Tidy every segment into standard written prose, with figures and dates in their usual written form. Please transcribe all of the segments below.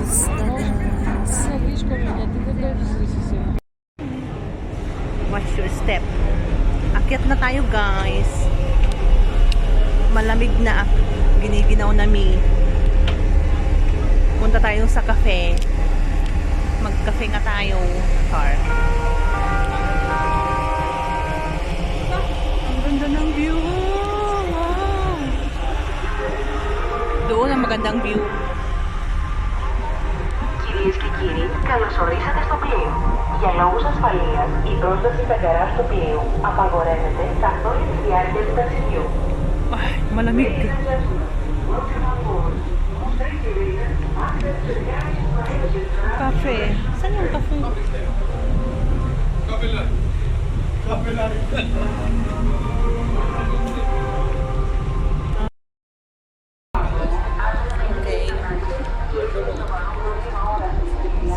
Basta guys. Watch your step. Akyat na tayo guys. Malamig na. Giniginaw na mi. Punta tayo sa cafe. Mag-cafe nga tayo. Car. Ang ganda ng view. Wow. Doon ang magandang view. Κυρίες και κύριοι, καλώς ορίσατε στο πλοίο. Για λόγους ασφαλείας, η πρόσβαση στα γκαράζ του πλοίου απαγορεύεται καθ' όλη τη διάρκεια του ταξιδιού. Ay, malamig. Cafe. Saan yung cafe? Okay.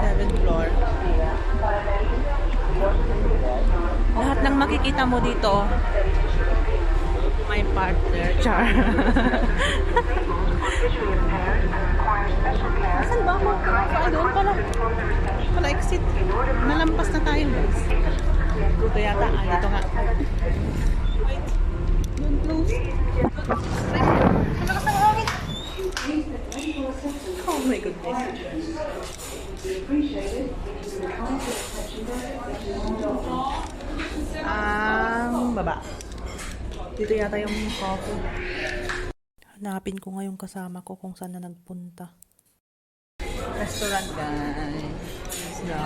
7th floor. Lahat ng makikita mo dito, my partner, char. Saan ba ako? Ay, doon pala. Pala exit. Nalampas na tayo, guys. Dito yata. Ah, dito nga. Wait. Don't close. Malakas na hangin. Oh my goodness. Ang baba. Dito yata yung coffee. Hanapin ko nga yung kasama ko kung saan na nagpunta. Restaurant guys. So,